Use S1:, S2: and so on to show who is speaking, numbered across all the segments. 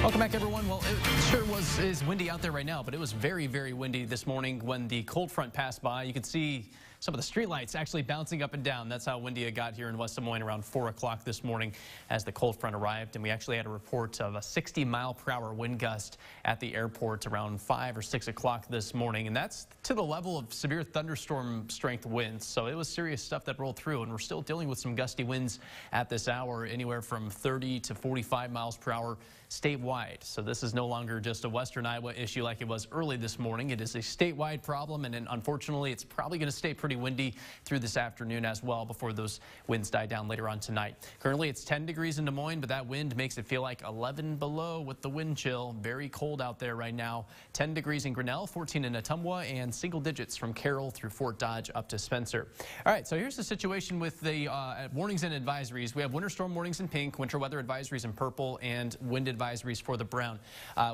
S1: Welcome back, everyone. Well, it sure is windy out there right now, but it was very, very windy this morning when the cold front passed by. You could see some of the streetlights actually bouncing up and down. That's how windy it got here in West Des Moines around 4 o'clock this morning as the cold front arrived. And we actually had a report of a 60-mile-per-hour wind gust at the airport around 5 or 6 o'clock this morning. And that's to the level of severe thunderstorm strength winds. So it was serious stuff that rolled through. And we're still dealing with some gusty winds at this hour, anywhere from 30 to 45 miles per hour statewide. So this is no longer just a Western Iowa issue like it was early this morning. It is a statewide problem, and unfortunately, it's probably going to stay pretty windy through this afternoon as well before those winds die down later on tonight. Currently, it's 10 degrees in Des Moines, but that wind makes it feel like 11 below with the wind chill. Very cold out there right now. 10 degrees in Grinnell, 14 in Ottumwa, and single digits from Carroll through Fort Dodge up to Spencer. All right, so here's the situation with the warnings and advisories. We have winter storm warnings in pink, winter weather advisories in purple, and wind advisories for the brown.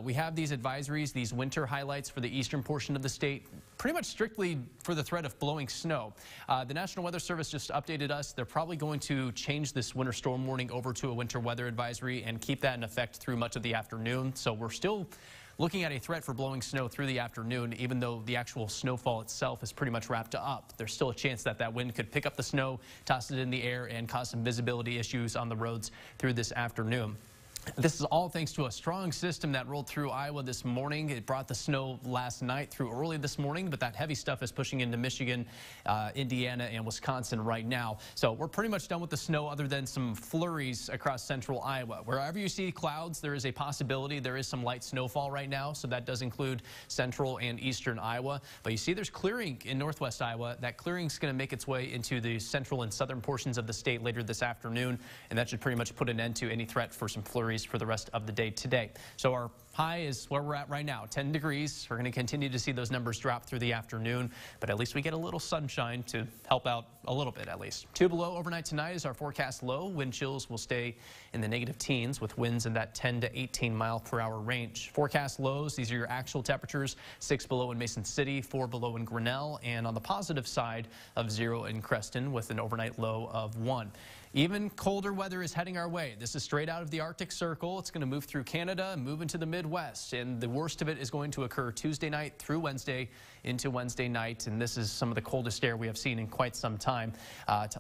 S1: We have these advisories, these winter highlights for the eastern portion of the state, pretty much strictly for the threat of blowing snow. The National Weather Service just updated us. They're probably going to change this winter storm warning over to a winter weather advisory and keep that in effect through much of the afternoon. So we're still looking at a threat for blowing snow through the afternoon, even though the actual snowfall itself is pretty much wrapped up. There's still a chance that that wind could pick up the snow, toss it in the air, and cause some visibility issues on the roads through this afternoon. This is all thanks to a strong system that rolled through Iowa this morning. It brought the snow last night through early this morning, but that heavy stuff is pushing into Michigan, Indiana, and Wisconsin right now. So we're pretty much done with the snow other than some flurries across central Iowa. Wherever you see clouds, there is a possibility there is some light snowfall right now, so that does include central and eastern Iowa. But you see there's clearing in northwest Iowa. That clearing is going to make its way into the central and southern portions of the state later this afternoon, and that should pretty much put an end to any threat for some flurries for the rest of the day today. So our high is where we're at right now, 10 degrees. We're going to continue to see those numbers drop through the afternoon, but at least we get a little sunshine to help out a little bit at least. 2 below overnight tonight is our forecast low. Wind chills will stay in the negative teens with winds in that 10 to 18 mile per hour range. Forecast lows, these are your actual temperatures. 6 below in Mason City, 4 below in Grinnell, and on the positive side of 0 in Creston with an overnight low of 1. Even colder weather is heading our way. This is straight out of the Arctic Circle. It's going to move through Canada and move into the Midwest. And the worst of it is going to occur Tuesday night through Wednesday into Wednesday night. And this is some of the coldest air we have seen in quite some time.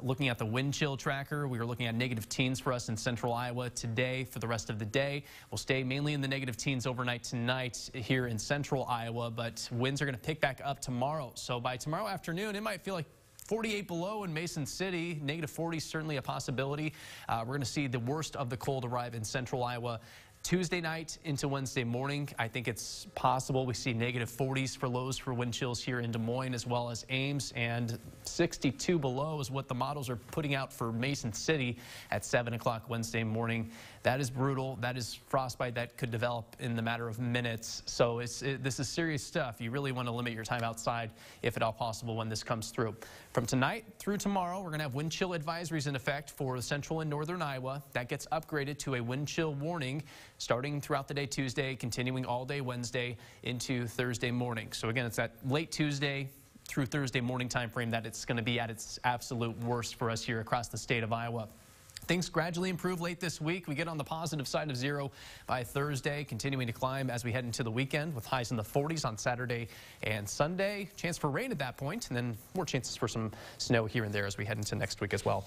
S1: Looking at the wind chill tracker, we are looking at negative teens for us in central Iowa today. For the rest of the day, we'll stay mainly in the negative teens overnight tonight here in central Iowa. But winds are going to pick back up tomorrow. So by tomorrow afternoon, it might feel like 48 below in Mason City, negative 40 is certainly a possibility. We're going to see the worst of the cold arrive in central Iowa Tuesday night into Wednesday morning. I think it's possible we see negative 40s for lows for wind chills here in Des Moines as well as Ames, and 62 below is what the models are putting out for Mason City at 7 o'clock Wednesday morning. That is brutal. That is frostbite that could develop in the matter of minutes. So this is serious stuff. You really want to limit your time outside if at all possible when this comes through. From tonight through tomorrow, we're going to have wind chill advisories in effect for central and northern Iowa. That gets upgraded to a wind chill warning starting throughout the day Tuesday, continuing all day Wednesday into Thursday morning. So again, it's that late Tuesday through Thursday morning time frame that it's going to be at its absolute worst for us here across the state of Iowa. Things gradually improve late this week. We get on the positive side of 0 by Thursday, continuing to climb as we head into the weekend with highs in the 40s on Saturday and Sunday. Chance for rain at that point, and then more chances for some snow here and there as we head into next week as well.